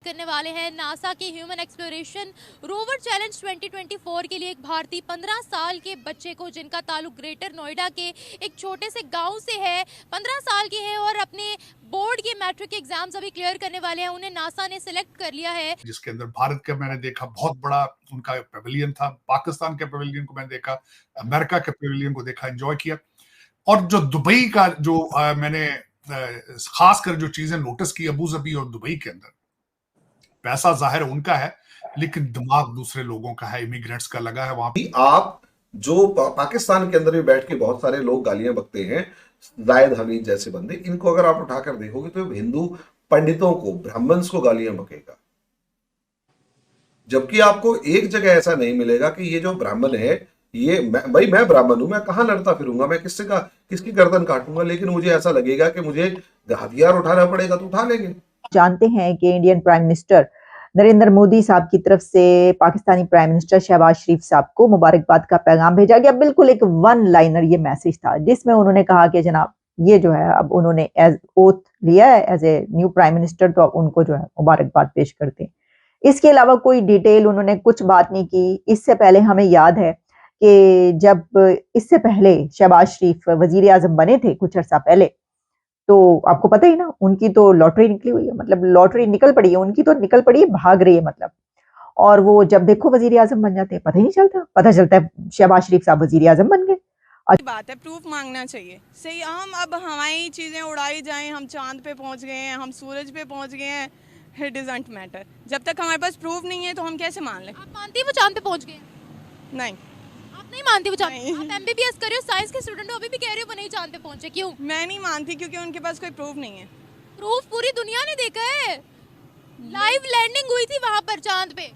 करने वाले हैं नासा के ह्यूमन एक्सप्लोरेशन रोवर चैलेंज 2024 के लिए एक भारतीय 15 साल के बच्चे को, जिनका ताल्लुक ग्रेटर नोएडा के एक छोटे से गांव से है, 15 साल के हैं और अपने बोर्ड के मैट्रिक एग्जाम्स अभी क्लियर करने वाले हैं, उन्हें नासा ने सिलेक्ट कर लिया है। जिसके अंदर भारत का मैंने देखा बहुत बड़ा उनका पेविलियन था, पाकिस्तान के पेविलियन को मैंने देखा, अमेरिका के पेविलियन को देखा, एंजॉय किया। और जो दुबई का जो मैंने खासकर जो चीजें नोटिस की अबू धाबी और दुबई के अंदर, पैसा जाहिर उनका है लेकिन दिमाग दूसरे लोगों का है, इमिग्रेंट्स का लगा है वहां पे। आप जो पाकिस्तान के अंदर भी बैठ के बहुत सारे लोग गालियां बकते हैं, जायद हमीद जैसे बंदे, इनको अगर आप उठाकर देखोगे तो हिंदू पंडितों को, ब्राह्मण्स को गालियां बकेगा। जबकि आपको एक जगह ऐसा नहीं मिलेगा कि ये जो ब्राह्मण है, ये मैं ब्राह्मण हूं, मैं कहां लड़ता फिरूंगा, मैं किसकी गर्दन काटूंगा, लेकिन मुझे ऐसा लगेगा कि मुझे हथियार उठाना पड़ेगा तो उठा लेंगे। जानते हैं कि Indian prime minister Narendra Modi साहब की तरफ से पाकिस्तानी प्राइम मिनिस्टर शहबाज शरीफ साहब को मुबारकबाद का पैगाम भेजा गया। बिल्कुल एक वन लाइनर ये मैसेज था, जिसमें उन्होंने कहा कि जनाब ये जो है अब उन्होंने एज ओथ लिया है as a new prime minister, तो अब उनको जो है मुबारकबाद पेश करते हैं। इसके अलावा कोई डिटेल उन्होंने कुछ बात नहीं की। इससे पहले हमें याद है कि जब इससे पहले शहबाज शरीफ वजीर आजम बने थे कुछ अर्सा पहले, तो आपको पता ही ना, उनकी तो लॉटरी निकली हुई है, मतलब लॉटरी निकल पड़ी है उनकी, तो निकल पड़ी है, भाग रही है मतलब। और वो जब देखो वजीर आजम बन जाते हैं, पता ही नहीं चलता, पता चलता है शहबाज शरीफ साहब वजीर आजम बन गए। बात है, प्रूफ मांगना चाहिए। सही, हम अब हमारी चीजें उड़ाई जाएं, हम चांद पे पहुंच गए हैं, हम सूरज पे पहुंच गए हैं, इट डजंट मैटर। जब तक हमारे पास प्रूफ नहीं है तो हम कैसे मान लें? आप मानती है वो चांद पे पहुंच गए? नहीं, नहीं मानती वो चांद? आप एमबीबीएस कर रहे हो, साइंस के स्टूडेंट हो, अभी भी कह रहे हो वो नहीं चांद पे पहुंचे, क्यों? मैं नहीं मानती क्योंकि उनके पास कोई प्रूफ नहीं है। प्रूफ पूरी दुनिया ने देखा है, लाइव लैंडिंग हुई थी वहां पर चांद पे।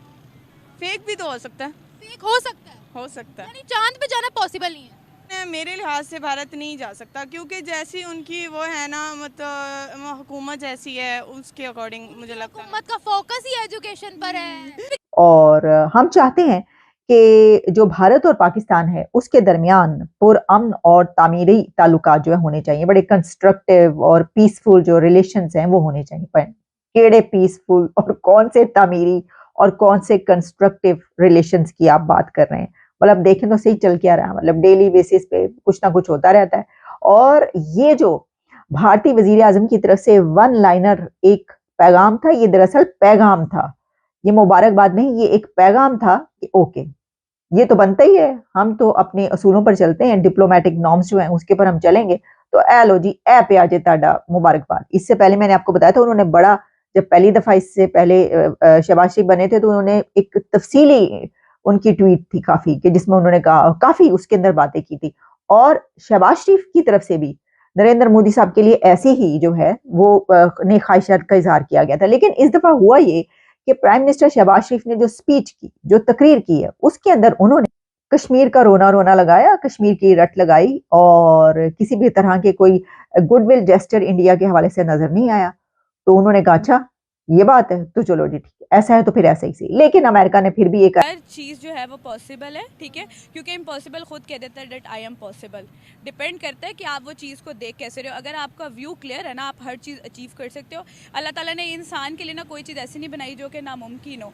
फेक भी तो हो सकता है। फेक हो सकता है, हो सकता है, यानी चांद पे जाना पॉसिबल नहीं है। मेरे लिहाज से भारत नहीं जा सकता, क्योंकि जैसी उनकी वो है ना, मतलब हुकूमत जैसी है, उसके अकॉर्डिंग मुझे लगता है हुकूमत का फोकस ही एजुकेशन पर है। और हम चाहते हैं कि जो भारत और पाकिस्तान है उसके दरमियान पुरअमन और तामीरी ताल्लुकात जो है होने चाहिए, बड़े कंस्ट्रक्टिव और पीसफुल जो रिलेशंस हैं वो होने चाहिए। पर केड़े पीसफुल और कौन से तामीरी और कौन से कंस्ट्रक्टिव रिलेशंस की आप बात कर रहे हैं? मतलब देखें तो सही चल क्या रहा है, मतलब डेली बेसिस पे कुछ ना कुछ होता रहता है। और ये जो भारतीय वजीर आजम की तरफ से वन लाइनर एक पैगाम था, ये दरअसल पैगाम था, ये मुबारकबाद नहीं, ये एक पैगाम था कि ओके ये तो बनता ही है, हम तो अपने असूलों पर चलते हैं, डिप्लोमेटिक नॉर्म्स जो हैं उसके पर हम चलेंगे, तो ए लो जी ए पे आजे ताड़ा मुबारकबाद। इससे पहले मैंने आपको बताया था, उन्होंने बड़ा, जब पहली दफा इससे पहले शहबाज शरीफ बने थे तो उन्होंने एक तफसीली उनकी ट्वीट थी काफी, कि जिसमें उन्होंने कहा काफी उसके अंदर बातें की थी। और शहबाज शरीफ की तरफ से भी नरेंद्र मोदी साहब के लिए ऐसे ही जो है वो ने ख्वाहिशात का इजहार किया गया था। लेकिन इस दफा हुआ ये कि प्राइम मिनिस्टर शहबाज शरीफ ने जो स्पीच की, जो तकरीर की है, उसके अंदर उन्होंने कश्मीर का रोना रोना लगाया, कश्मीर की रट लगाई, और किसी भी तरह के कोई गुडविल जेस्चर इंडिया के हवाले से नजर नहीं आया। तो उन्होंने कहा अच्छा ये बात है तो चलो जी ठीक है, ऐसा है तो फिर ऐसा ही सही। लेकिन अमेरिका ने फिर भी एक हर चीज़ जो है वो पॉसिबल है, ठीक है, क्योंकि इम्पॉसिबल खुद कह देता है that I am possible. Depend करता है कि आप वो चीज़ को देख कैसे रहे हो। अगर आपका व्यू क्लियर है ना, आप हर चीज़ अचीव कर सकते हो। अल्लाह ताला ने इंसान के लिए ना कोई चीज़ ऐसी नहीं बनाई जो कि नामुमकिन हो।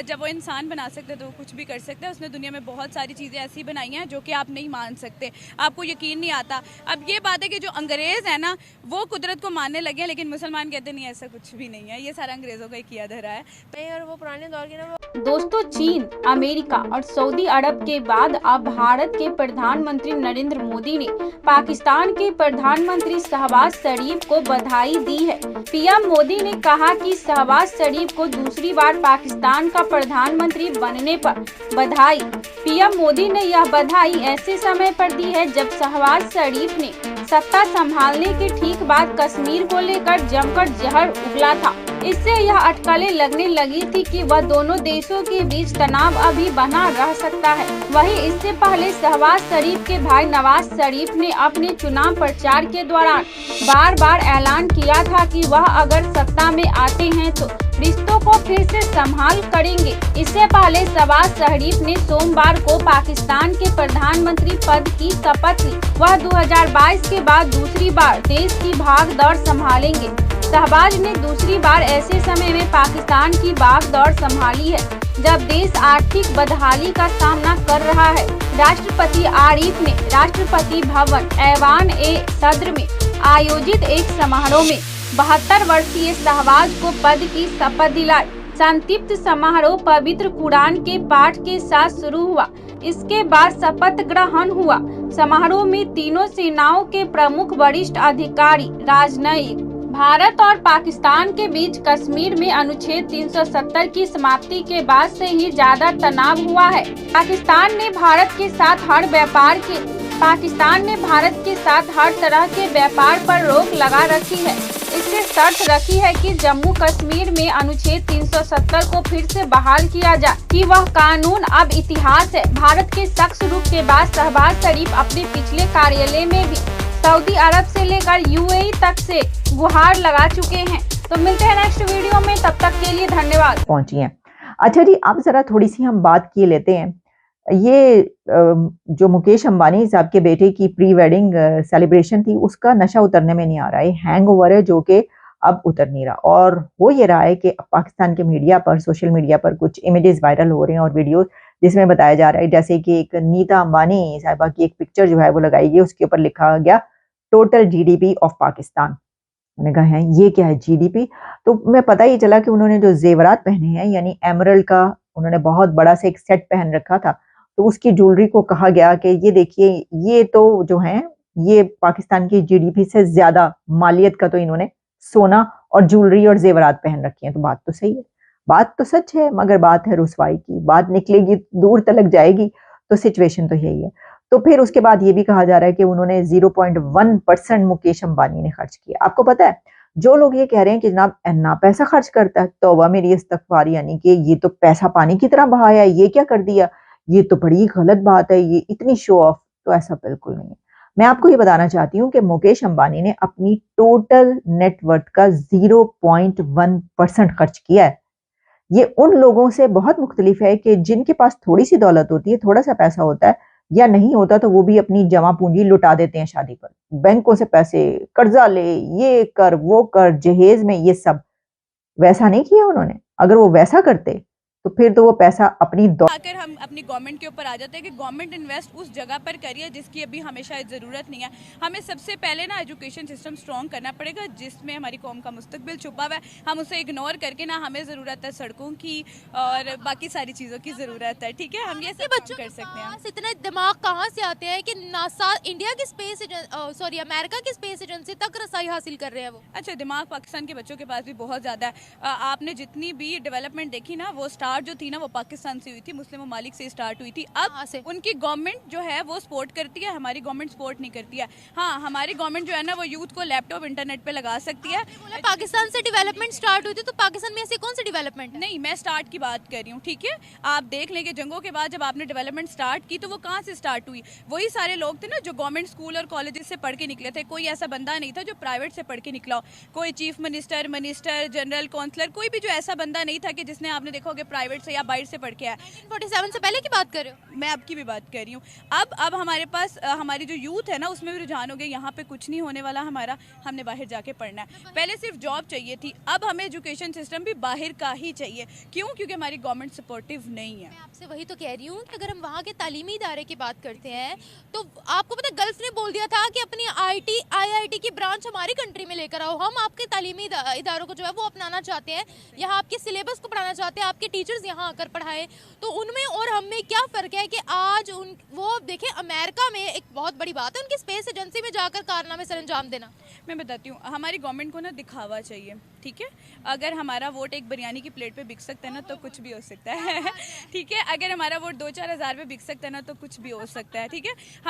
जब वो इंसान बना सकते तो वो कुछ भी कर सकते हैं। उसने दुनिया में बहुत सारी चीज़ें ऐसी बनाई हैं जो कि आप नहीं मान सकते, आपको यकीन नहीं आता। अब ये बात है कि जो अंग्रेज़ है ना वो कुदरत को मानने लगे हैं, लेकिन मुसलमान कहते नहीं ऐसा कुछ भी नहीं है, ये सारा अंग्रेज़ों का ही किया धरा है। और वो पुराने दौर के ना दोस्तों, चीन, अमेरिका और सऊदी अरब के बाद अब भारत के प्रधानमंत्री नरेंद्र मोदी ने पाकिस्तान के प्रधानमंत्री शहबाज शरीफ को बधाई दी है। पीएम मोदी ने कहा कि शहबाज शरीफ को दूसरी बार पाकिस्तान का प्रधानमंत्री बनने पर बधाई। पीएम मोदी ने यह बधाई ऐसे समय पर दी है जब शहबाज शरीफ ने सत्ता संभालने के ठीक बाद कश्मीर को लेकर जमकर जहर उगला था। इससे यह अटकलें लगने लगी थी कि वह दोनों देशों के बीच तनाव अभी बना रह सकता है। वहीं इससे पहले शहबाज शरीफ के भाई नवाज शरीफ ने अपने चुनाव प्रचार के दौरान बार बार ऐलान किया था कि वह अगर सत्ता में आते हैं तो रिश्तों को फिर से संभाल करेंगे। इससे पहले शहबाज शरीफ ने सोमवार को पाकिस्तान के प्रधानमंत्री पद की शपथ ली। वह 2022 के बाद दूसरी बार देश की भागदौड़ संभालेंगे। शहबाज ने दूसरी बार ऐसे समय में पाकिस्तान की बागडोर संभाली है जब देश आर्थिक बदहाली का सामना कर रहा है। राष्ट्रपति आरिफ ने राष्ट्रपति भवन ऐवान-ए-सद्र में आयोजित एक समारोह में 72 वर्षीय शहबाज को पद की शपथ दिलाई। संक्षिप्त समारोह पवित्र कुरान के पाठ के साथ शुरू हुआ। इसके बाद शपथ ग्रहण हुआ। समारोह में तीनों सेनाओं के प्रमुख वरिष्ठ अधिकारी, राजनयिक। भारत और पाकिस्तान के बीच कश्मीर में अनुच्छेद 370 की समाप्ति के बाद से ही ज्यादा तनाव हुआ है। पाकिस्तान ने भारत के साथ हर तरह के व्यापार पर रोक लगा रखी है। इससे शर्त रखी है कि जम्मू कश्मीर में अनुच्छेद 370 को फिर से बहाल किया जाए कि वह कानून अब इतिहास है। भारत के सख्त रुख के बाद शहबाज शरीफ अपने पिछले कार्यालय में भी सऊदी अरब से लेकर यूएई तक से गुहार लगा चुके हैं। तो मिलते हैं नेक्स्ट वीडियो में, तब तक के लिए धन्यवाद। पहुंची हैं। अच्छा जी, अब जरा थोड़ी सी हम बात किए लेते हैं। ये जो मुकेश अंबानी साहब के बेटे की प्री वेडिंग सेलिब्रेशन थी, उसका नशा उतरने में नहीं आ रहा है। हैंगओवर है जो कि अब उतर नहीं रहा। और हो ये रहा है कि पाकिस्तान के मीडिया पर, सोशल मीडिया पर कुछ इमेजेस वायरल हो रहे हैं और वीडियोस, जिसमें बताया जा रहा है जैसे कि एक नीता अंबानी साहिबा की एक पिक्चर जो है वो लगाई गई, उसके ऊपर लिखा गया टोटल जीडीपी ऑफ पाकिस्तान। मैंने कहा है ये क्या है जीडीपी? तो मैं पता ही चला कि उन्होंने जो जेवरात पहने हैं, यानी एमरल्ड का उन्होंने बहुत बड़ा से एक सेट पहन रखा था, तो उसकी ज्वेलरी को कहा गया कि ये देखिए, ये तो जो है ये पाकिस्तान की जीडीपी से ज्यादा मालियत का तो इन्होंने सोना और ज्वेलरी और जेवरात पहन रखी हैं। तो बात तो सही है, बात तो सच है, मगर बात है रुसवाई की। बात निकलेगी दूर तलक जाएगी, तो सिचुएशन तो यही है। तो फिर उसके बाद ये भी कहा जा रहा है कि उन्होंने 0.1% मुकेश अंबानी ने खर्च किया। आपको पता है, जो लोग ये कह रहे हैं कि जनाब ना पैसा खर्च करता है, तौबा मेरी इस्तगफार, यानी कि ये तो पैसा पानी की तरह बहाया है, ये क्या कर दिया, ये तो बड़ी गलत बात है, ये इतनी शो ऑफ। तो ऐसा बिल्कुल नहीं है। मैं आपको ये बताना चाहती हूँ कि मुकेश अंबानी ने अपनी टोटल नेटवर्थ का 0.1% खर्च किया है। ये उन लोगों से बहुत मुख्तलिफ है कि जिनके पास थोड़ी सी दौलत होती है, थोड़ा सा पैसा होता है या नहीं होता, तो वो भी अपनी जमा पूंजी लुटा देते हैं शादी पर। बैंकों से पैसे कर्जा ले, ये कर वो कर, जहेज में, ये सब। वैसा नहीं किया उन्होंने। अगर वो वैसा करते तो फिर तो वो पैसा अपनी आकर हम अपनी गवर्नमेंट के ऊपर आ जाते हैं कि गवर्नमेंट इन्वेस्ट उस जगह पर करिए जिसकी अभी हमें शायद ज़रूरत नहीं है। हमें सबसे पहले ना एजुकेशन सिस्टम स्ट्रॉन्ग करना पड़ेगा, जिसमें हमारी कौम का मुस्तकबिल छुपा हुआ है। हम उसे इग्नोर करके ना, हमें ज़रूरत है सड़कों की और बाकी सारी चीज़ों की ज़रूरत है। ठीक है, हम ये सब बच्चों कर सकते हैं। इतने दिमाग कहाँ से आते हैं कि नासा इंडिया की स्पेस अमेरिका की स्पेस एजेंसी तक रसाई हासिल कर रहे हैं वो? अच्छा, दिमाग पाकिस्तान के बच्चों के पास भी बहुत ज़्यादा है। आपने जितनी भी डेवलपमेंट देखी ना, वो स्टार्ट जो थी ना, वो पाकिस्तान से हुई थी, मुस्लिम ममालिक से स्टार्ट हुई थी। अब उनकी गवर्नमेंट जो है वो सपोर्ट करती है, हमारी गवर्नमेंट सपोर्ट नहीं करती है। हाँ, हमारी गवर्नमेंट जो है ना, वो यूथ को लैपटॉप इंटरनेट पे लगा सकती है। पाकिस्तान से डेवलपमेंट स्टार्ट हुई थी, तो पाकिस्तान में ऐसी कौन सी डेवलपमेंट? नहीं, मैं स्टार्ट की बात कर रही हूँ। ठीक है, आप देख लेंगे जंगों के बाद जब आपने डेवलपमेंट स्टार्ट की, तो वो कहाँ से स्टार्ट हुई? वही सारे लोग थे ना जो गवर्नमेंट स्कूल और कॉलेजेस से पढ़ के निकले थे। कोई ऐसा बंदा नहीं था जो प्राइवेट से पढ़ के निकला हो। कोई चीफ मिनिस्टर, जनरल, काउंसलर, कोई भी जो ऐसा बंदा नहीं था कि जिसने आपने देखा होगा प्राइवेट से या बाहर से पढ़ के आया। 1947 से पहले की बात कर रहे हो? मैं अब की भी बात कर रही हूँ। अब हमारे पास हमारी जो यूथ है ना, उसमें भी रुझान हो गया, यहाँ पे कुछ नहीं होने वाला हमारा, हमने बाहर जाके पढ़ना है। पहले सिर्फ जॉब चाहिए थी, अब हमें एजुकेशन सिस्टम भी बाहर का ही चाहिए। क्यों? क्योंकि हमारी गवर्नमेंट सपोर्टिव नहीं है। मैं आपसे वही तो कह रही हूँ कि अगर हम वहाँ के तालीमी इदारे की बात करते हैं, तो आपको पता गल्फ ने बोल दिया था कि अपनी IIT की ब्रांच हमारी कंट्री में लेकर आओ। हम आपके तालीमी इदारों को जो है वो अपनाना चाहते हैं, यहाँ आपके सिलेबस को पढ़ाना चाहते हैं, आपके टीचर्स यहाँ आकर पढ़ाएं। तो उनमें और हम में क्या फ़र्क है कि आज वो देखें, अमेरिका में एक बहुत बड़ी बात है उनकी स्पेस एजेंसी में जाकर कारनामे सर अंजाम देना। मैं बताती हूँ, हमारी गवर्नमेंट को ना दिखावा चाहिए। ठीक है, अगर हमारा वोट एक बिरयानी की प्लेट पे बिक सकता है ना, तो कुछ भी हो सकता है। ठीक है, अगर हमारा वोट 2-4 हज़ार पे बिक सकता है ना, तो कुछ भी हो सकता है। ठीक है।